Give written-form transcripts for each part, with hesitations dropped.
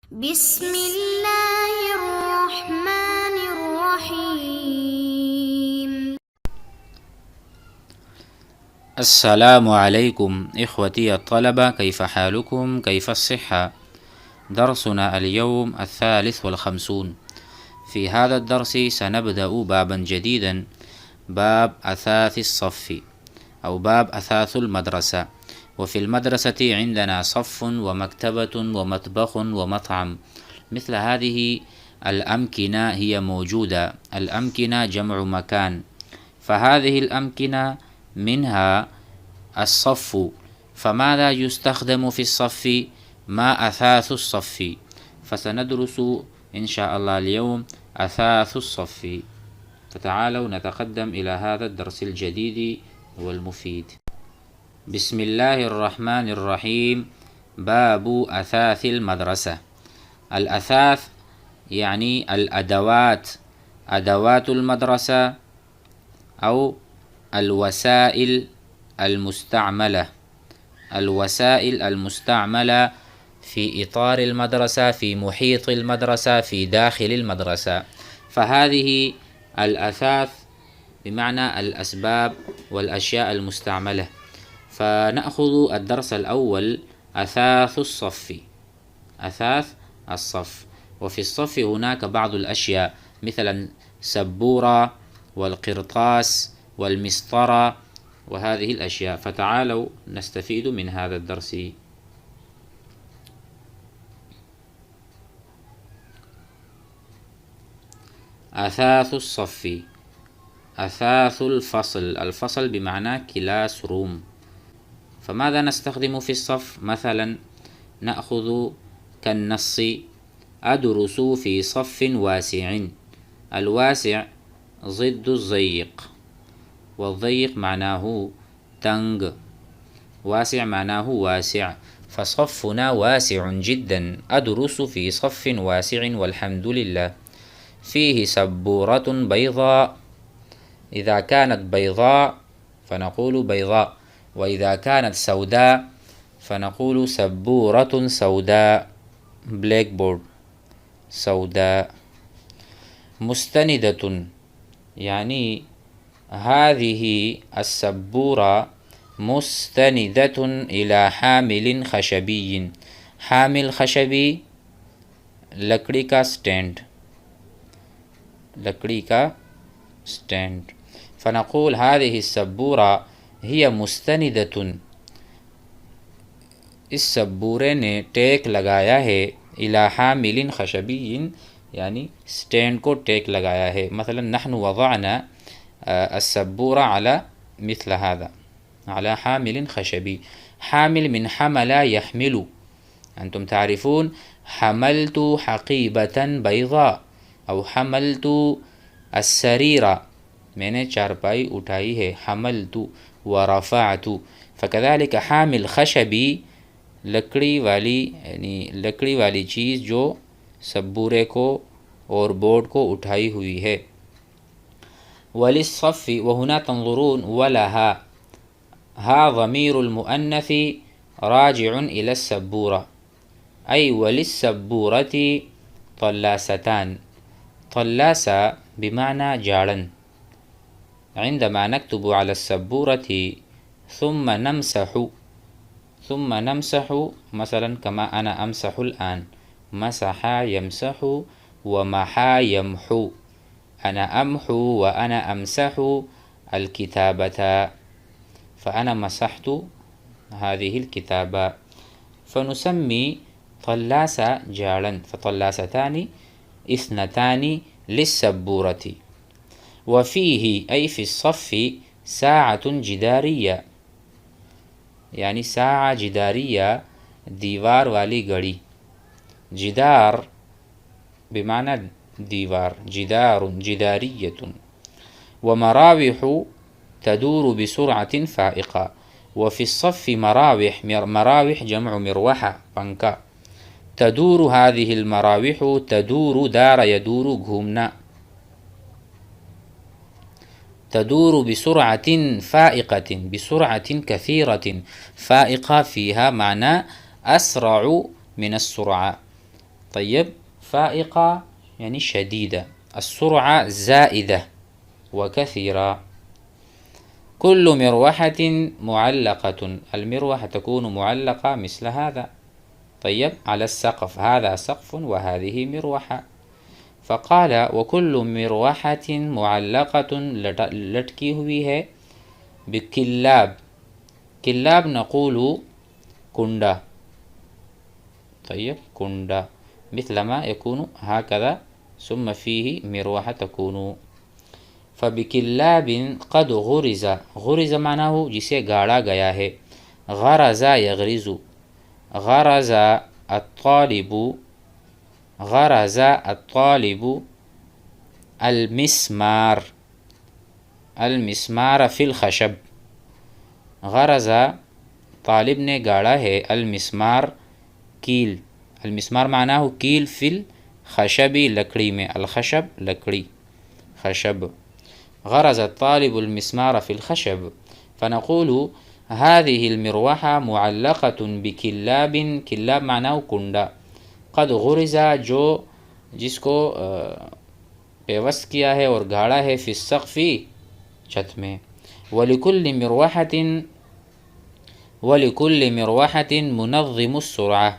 بسم الله الرحمن الرحيم. السلام عليكم إخوتي الطلبة، كيف حالكم؟ كيف الصحة؟ درسنا اليوم 53. في هذا الدرس سنبدأ بابا جديدا، باب أثاث الصف أو باب أثاث المدرسة. وفي المدرسة عندنا صف ومكتبة ومطبخ ومطعم. مثل هذه الأمكنة هي موجودة. الأمكنة جمع مكان، فهذه الأمكنة منها الصف. فماذا يستخدم في الصف؟ ما أثاث الصف؟ فسندرس إن شاء الله اليوم أثاث الصف. فتعالوا نتقدم إلى هذا الدرس الجديد والمفيد. بسم الله الرحمن الرحيم. باب أثاث المدرسة. الأثاث يعني الأدوات، أدوات المدرسة أو الوسائل المستعملة، الوسائل المستعملة في إطار المدرسة، في محيط المدرسة، في داخل المدرسة. فهذه الأثاث بمعنى الأسباب والأشياء المستعملة. فنأخذ الدرس الأول أثاث الصف. أثاث الصف. وفي الصف هناك بعض الأشياء مثلا سبورة والقرطاس والمسطرة وهذه الأشياء. فتعالوا نستفيد من هذا الدرس. أثاث الصف. أثاث الفصل. الفصل بمعنى كلاس روم. فماذا نستخدم في الصف؟ مثلا نأخذ كالنص: أدرس في صف واسع. الواسع ضد الضيق، والضيق معناه تنج، واسع معناه واسع. فصفنا واسع جدا. أدرس في صف واسع والحمد لله. فيه سبورة بيضاء. إذا كانت بيضاء فنقول بيضاء، وإذا كانت سوداء فنقول سبورة سوداء، بلاك بورد، سوداء. مستندة يعني هذه السبورة مستندة إلى حامل خشبي. حامل خشبي لکڑی کا سٹینڈ، لکڑی کا سٹینڈ. فنقول هذه السبورة هي مستندة. اس سبورے نے ٹیک لگایا ہے الى حامل خشبی، یعنی سٹینڈ کو ٹیک لگایا ہے. مثلا نحن وضعنا السبورة على مثل هذا، على حامل خشبي. حامل من حمل يحمل. أنتم تعرفون حملت حقيبة بيضاء أو حملت السريرة، میں نے چارپائی اٹھائی ہے، حملت ورفعت. فكذلك حامل خشبی لکڑی والی، یعنی لکڑی والی چیز جو سبورے کو اور بورڈ کو اٹھائی ہوئی ہے. وللصف وهنا تنظرون ولها، ها ضمير المؤنث راجع إلى السبورة، أي وللسبورة طلاستان. طلاسة بمعنى جاڑن. عندما نكتب على السبورة ثم نمسح، ثم نمسح مثلا كما أنا أمسح الآن، مسح يمسح ومحى يمحو. أنا أمحو وأنا أمسح الكتابة، فأنا مسحت هذه الكتابة. فنسمي طلاسة جاڑن. فطلاستان اثنتان للسبورة. وفيه أي في الصف ساعة جدارية، یعنی ساعة جدارية دیوار والی گھڑی. جدار بمعنى دیوار، جدار جدارية. ومراوح تدور بسرعة فائقة. وفي الصف مراوح. مراوح جمع مروحة، پنکھا. تدور هذه المراوح، تدور دار يدور گھومنا. تدور بسرعة فائقة، بسرعة كثيرة. فائقة فيها معنى أسرع من السرعة. طيب فائقة يعني شديدة، السرعة زائدة وكثيرة. كل مروحة معلقة، المروحة تكون معلقة مثل هذا، طيب على السقف، هذا سقف وهذه مروحة. فقال وكل مروحة معلقة لٹکی ہوئی ہے بکلاب، کلاب نقول کنڈا، طيب کنڈا، مثل ما يكون هكذا ثم فيه مروحة تكون. فبکلاب قد غرز، غرز معنی ہو جسے گاڑا گیا ہے، غرز یغرز، غرز الطالب، غرز الطالب المسمار، المسمار فی الخشب، غرز طالب نے گاڑا ہے المسمار کیل، المسمار معنی ہو کیل، فی الخشبی لکڑی میں، الخشب لکڑی، خشب، غرز الطالب المسمار في الخشب. فنقول هذه المروحة معلقة بكلاب، كلاب معناه کنڈا، قد غرز جو جس کو پیوست کیا ہے اور گاڑا ہے، فی السقف چھت میں. ولكل مروحة منظم السرعة،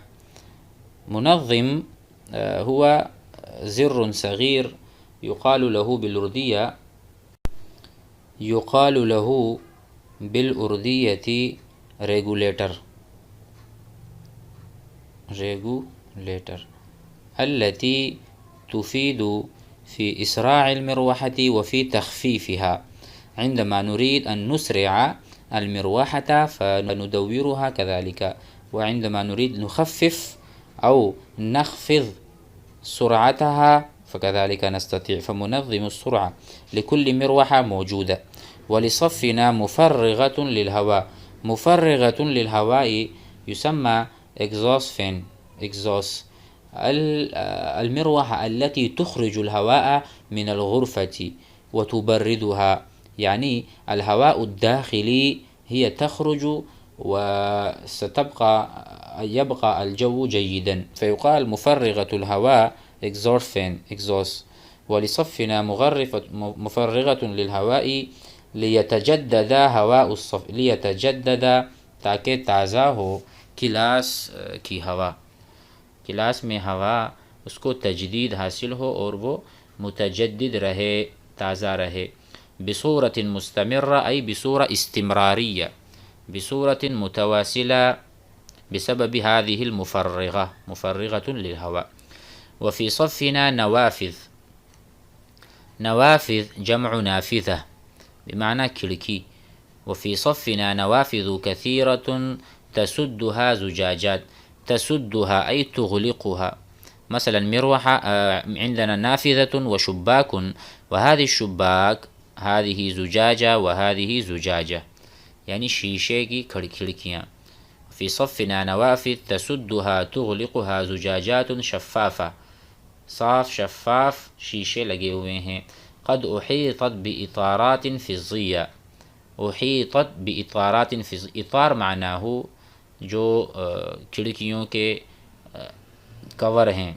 منظم هو زر صغير يقال له بالأردية، يقال له بالأردية ريجوليتر، ريجوليتر، التي تفيد في إسراع المروحة وفي تخفيفها. عندما نريد أن نسرع المروحة فندورها كذلك، وعندما نريد نخفف أو نخفض سرعتها فكذلك نستطيع. فمنظم السرعة لكل مروحة موجودة. ولصفنا مفرغة للهواء، مفرغة للهواء يسمى exhaust fan، exhaust المروحة التي تخرج الهواء من الغرفة وتبردها، يعني الهواء الداخلي هي تخرج وستبقى يبقى الجو جيدا، فيقال مفرغة الهواء exhaust fan، exhaust. ولصفنا مفرغة للهواء لیتجدد ہوا الصف، لیتجدد تاکہ تازہ ہو کلاس کی ہوا، کلاس میں ہوا اس کو تجدید حاصل ہو اور وہ متجدد رہے، تازہ رہے. بصورة مستمرة أي بصورة استمرارية، بصورة متواصلة بسبب هذه المفرغة، مفرغة للهواء. وفي صفنا نوافذ، نوافذ جمع نافذة بمعنى کھڑکی. وفي صفنا نوافذ كثيرة تسدها زجاجات، تسدها أي تغلقها. مثلا مروحة عندنا نافذة وشباك، وهذه الشباك هذه زجاجة وهذه زجاجة، يعني شیشے کی کھڑکیاں. في صفنا نوافذ تسدها تغلقها زجاجات شفافة، صاف شفاف شیشے لگے ہوئے ہیں. قد احیطت باطارات فضیہ، احیطت باطارات فضیہ، اطار معنی ہو جو کھڑکیوں کے کور ہیں،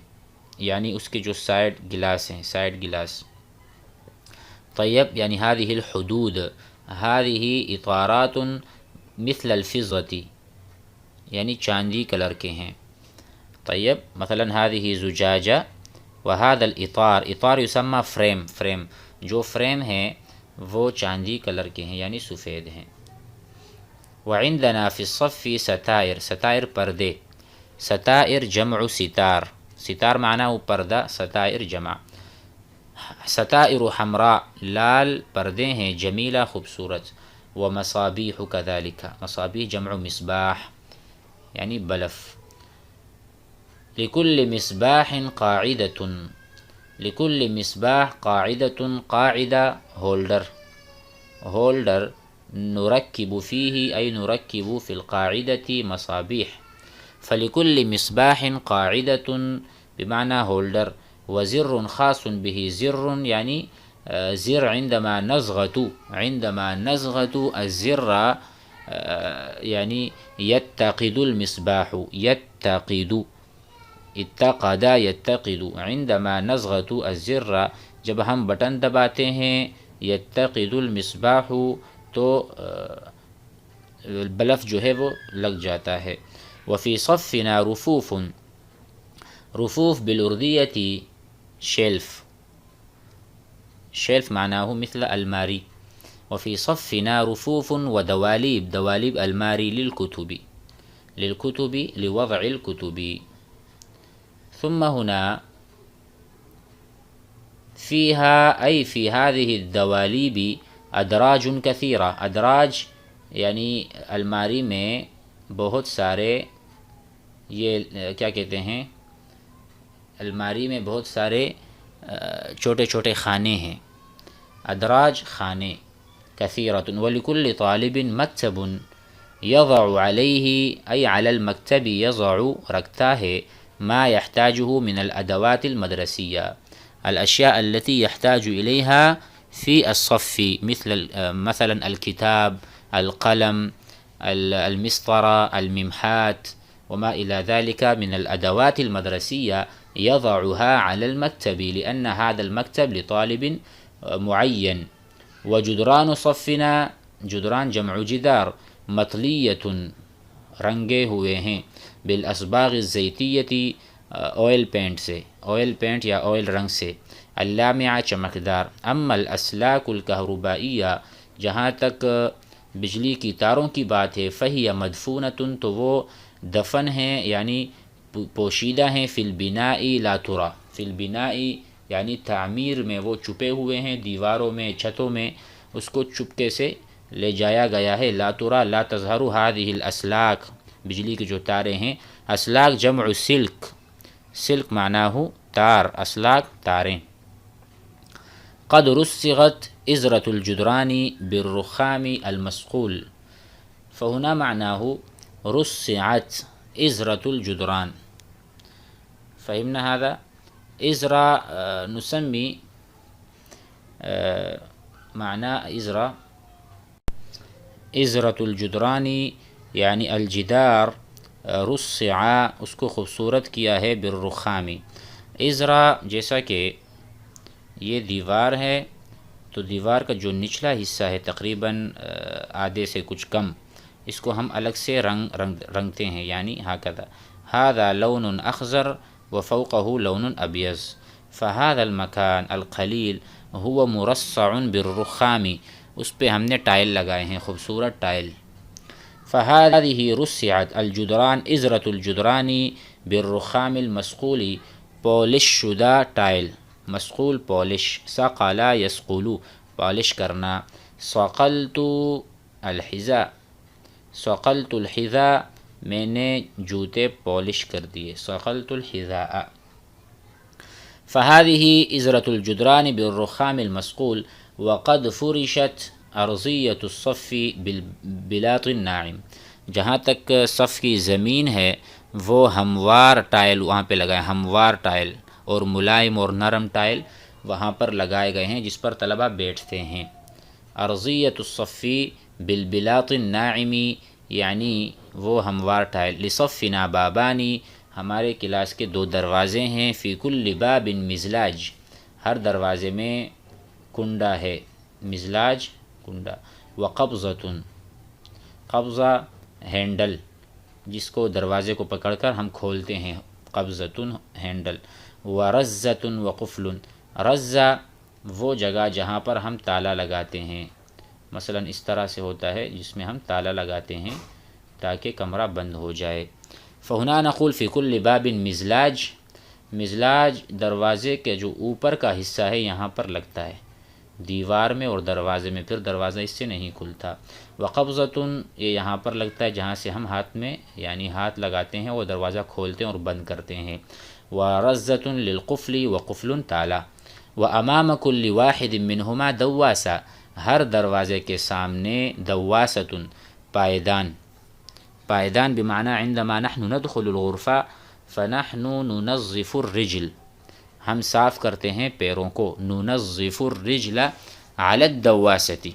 یعنی اس کے جو سائڈ گلاس ہیں، سائڈ گلاس. طیب یعنی هذه الحدود، هذه اطارات مثل الفضة، یعنی چاندی کلر کے ہیں. طیب مثلا هذه زجاجة وهذا الإطار، اطار يسمى فریم، فریم جو فریم ہیں وہ چاندی کلر کے ہیں یعنی سفید ہیں. وعندنا في الصف ستائر، ستائر پردے، ستائر جمع ستار، ستار معنی وہ پردہ، ستائر جمع. ستائر حمراء لال پردے ہیں، جمیلہ خوبصورت. ومصابیح كذلك، مصابیح جمع مصباح یعنی بلف. لكل مصباح قاعدة، لكل مصباح قاعدة، قاعدة هولدر، هولدر نركب فيه أي نركب في القاعدة مصابيح. فلكل مصباح قاعدة بمعنى هولدر. وزر خاص به، زر يعني زر عندما نزغت، عندما نزغت الزر يعني يتقد المصباح، يتقد اتقد یتقد عندما نضغط الزر جب ہم بٹن دباتے ہیں یتقد المصباح تو بلف جو ہے وہ لگ جاتا ہے. وفی صفنا رفوف رفوف بالاردیتی شیلف شیلف معناه مثل الماری. وفي صفنا رفوف ودواليب دواليب الماري للكتب لوضع الكتب. ثم هنا فيها أي في هذه الدواليب ادراج كثيرة. ادراج یعنی الماری میں بہت سارے یہ کیا کہتے ہیں الماری میں بہت سارے چھوٹے چھوٹے خانے ہیں. ادراج خانے. کثیرۃ ولکل طالب مکتب یضع علیہ ای علی المکتب یضع رکھتا ہے ما یحتاجه من الادوات المدرسیہ الاشیاء التي يحتاج الیہا فی الصف مثلا الكتاب القلم المسطرة الممحات وما إلى ذلك من الأدوات المدرسية يضعها على المكتب لأن هذا المكتب لطالب معين. وجدران صفنا جدران جمع جدار مطلیة رنگے ہوئے ہیں بالاسباغ الزیتیتی آئل پینٹ سے آئل پینٹ یا آئل رنگ سے اللامعہ چمکدار. اما الاسلاک الکہربائیہ جہاں تک بجلی کی تاروں کی بات ہے فہی مدفونۃ تو وہ دفن ہیں یعنی پوشیدہ ہیں فی البناء لا ترى فی البناء یعنی تعمیر میں وہ چھپے ہوئے ہیں دیواروں میں چھتوں میں اس کو چپکے سے لے جایا گیا ہے. لا ترى لا تظہر هذه الاسلاک بجلی کی جو تاریں ہیں. اسلاک جمع سلک سلک معناه تار اسلاک تاریں. قد رسغت ازرة الجدران بالرخام المصقول فهنا معناه رسعت ازرة الجدران. فهمنا هذا؟ ازرة نسمي معنى ازرة الجدران یعنی الجدار رسع اس کو خوبصورت کیا ہے بالرخام. ازرا جیسا کہ یہ دیوار ہے تو دیوار کا جو نچلا حصہ ہے تقریباً آدھے سے کچھ کم اس کو ہم الگ سے رنگتے ہیں یعنی هكذا. هذا لون اخضر وفوقه لون ابيض فهذا المكان القليل هو مرصع بالرخام اس پہ ہم نے ٹائل لگائے ہیں خوبصورت ٹائل. فهذه رسعت الجدران ازرة الجدران بالرخام المصقول پولش شدہ ٹائل مسقول پولش. صقل یسقل پالش کرنا. صقلت الحذاء صقلت الحذاء میں نے جوتے پالش کر دیے. صقلت الحذاء. فهذه ازرة الجدران بالرخام المصقول وقد فرشت ارضیة الصف بالبلاط الناعم. جہاں تک صف کی زمین ہے وہ ہموار ٹائل وہاں پہ لگائے ہموار ٹائل اور ملائم اور نرم ٹائل وہاں پر لگائے گئے ہیں جس پر طلبہ بیٹھتے ہیں. ارضیۃ الصف بالبلاط الناعم یعنی وہ ہموار ٹائل. لصفنا بابانی ہمارے کلاس کے 2 دروازے ہیں. فی کل باب مزلاج ہر دروازے میں کنڈا ہے. مزلاج کنڈا. وقبضۃ قبضہ ہینڈل جس کو دروازے کو پکڑ کر ہم کھولتے ہیں قبضۃ ہینڈل. ورزۃ وقفل رزہ وہ جگہ جہاں پر ہم تالا لگاتے ہیں مثلا اس طرح سے ہوتا ہے جس میں ہم تالا لگاتے ہیں تاکہ کمرہ بند ہو جائے. فہنا نقول فی کل باب مزلاج مزلاج دروازے کے جو اوپر کا حصہ ہے یہاں پر لگتا ہے دیوار میں اور دروازے میں پھر دروازہ اس سے نہیں کھلتا. وقبضۃ یہ یہاں پر لگتا ہے جہاں سے ہم ہاتھ میں یعنی ہاتھ لگاتے ہیں وہ دروازہ کھولتے ہیں اور بند کرتے ہیں. ورزۃ للقفل وقفل تالا. وامام کل واحد منہما دواسہ ہر دروازے کے سامنے دواسۃ پائدان. پائدان بمعنی عندما نحن ندخل الغرفہ فنحن ننظف الرجل ہم صاف کرتے ہیں پیروں کو. ننظف الرجل علی الدواسۃ.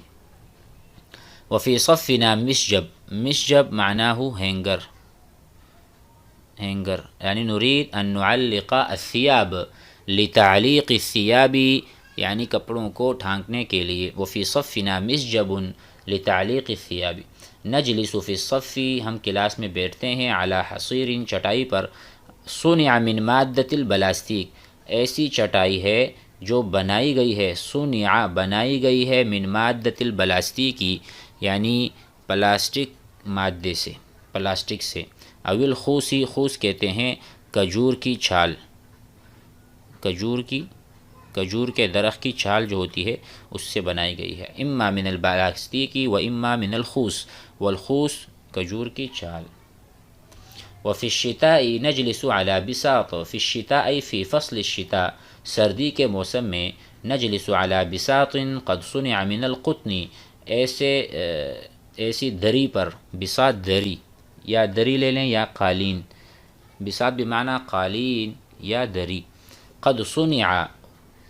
وفی صفنا مسجب مسجب معناه ہینگر ہینگر یعنی نرید ان نعلق الثیاب لتعلیق الثیاب یعنی کپڑوں کو ڈھانکنے کے لیے. وفی صفنا مسجب لتعلیق الثیاب. نجلس فی الصف ہم کلاس میں بیٹھتے ہیں علی حصیر چٹائی پر. صنع من مادۃ البلاستیک ایسی چٹائی ہے جو بنائی گئی ہے. صنع بنائی گئی ہے من مادۃ البلاستیکی یعنی پلاسٹک مادے سے پلاسٹک سے. اول خوسی خوس کہتے ہیں کھجور کی چھال کھجور کے درخت کی چھال جو ہوتی ہے اس سے بنائی گئی ہے. اما من البلاستیکی و اما من الخوس والخوس کھجور کی چھال. وفی الشتاء نجلس علی بساط. فی الشتاء فی فصل الشتاء سردی کے موسم میں نجلس علی بساط قد صنع من القطن ایسی دری پر. بساط دری یا دری لے لیں یا قالین. بساط بمعنی قالین یا دری. قد صنع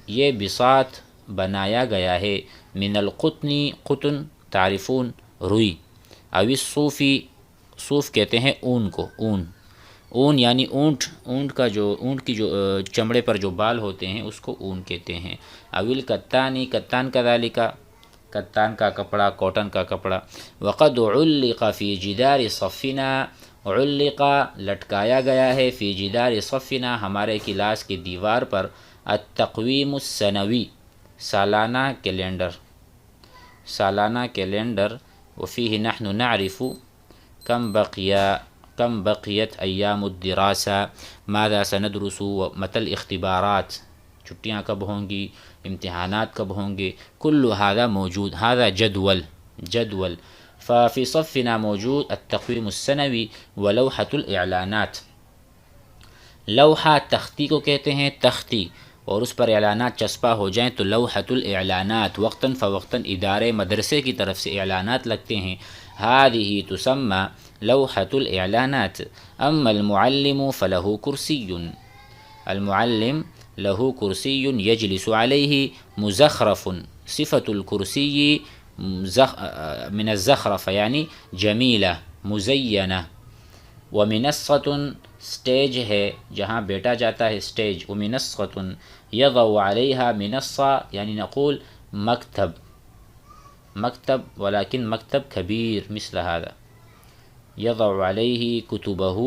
یہ بساط بنایا گیا ہے. من القطن قطن تعرفون روئی. او الصوفی صوف کہتے ہیں اون کو. اون یعنی اونٹ کی جو چمڑے پر جو بال ہوتے ہیں اس کو اون کہتے ہیں. اویل کتانی کتان کذالک کتان کا کپڑا کاٹن کا کپڑا. وقد علق فی جدار صفنا علق لٹکایا گیا ہے فی جدار صفنا ہمارے کلاس کی دیوار پر التقویم السنوی سالانہ کیلنڈر. وفیہ نحن نعرف کم بقیت ایام الدراسہ ماذا سندرس متى الاختبارات چھٹیاں کب ہوں گی امتحانات کب ہوں گے. کل هذا موجود هذا جدول. ففي صفنا موجود التقویم السنوی ولوحة الاعلانات. لوحہ تختی کو کہتے ہیں تختی اور اس پر اعلانات چسپا ہو جائیں تو لوحة الاعلانات. وقتاً فوقتاً ادارے مدرسے کی طرف سے اعلانات لگتے ہیں. هذه تسمى لوحة الاعلانات. اما المعلم فله کرسی. المعلم له کرسی یجلس علیہ مزخرف. صفة الکرسی من الزخرف یعنی جمیلہ مزینہ. ومنصۃ سٹیج ہے جہاں بیٹا جاتا ہے سٹیج. ومنصۃ یضع علیہا منصہ یعنی نقول مکتب ولكن مکتب کبیر مثل هذا. یضع علیہ کتبہ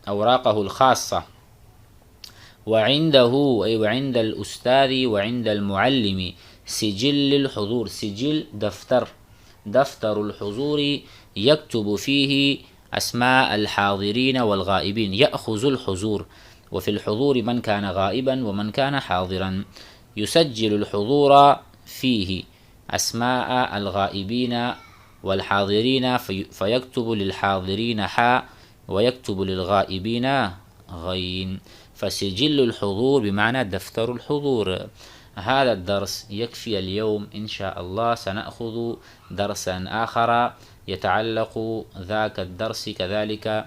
اوراقه الخاصة. وعنده أي وعند الأستاذ وعند المعلم سجل الحضور. سجل دفتر الحضور يكتب فيه أسماء الحاضرين والغائبين. يأخذ الحضور. وفي الحضور من كان غائبا ومن كان حاضرا. يسجل الحضور فيه أسماء الغائبين والحاضرين فيكتب للحاضرين حاء ويكتب للغائبين غين. فسجل الحضور بمعنى دفتر الحضور. هذا الدرس يكفي اليوم إن شاء الله. سنأخذ درسا آخر يتعلق ذاك الدرس كذلك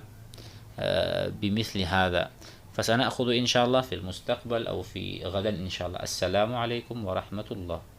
بمثل هذا. فسنأخذ إن شاء الله في المستقبل أو في غدا إن شاء الله. السلام عليكم ورحمة الله.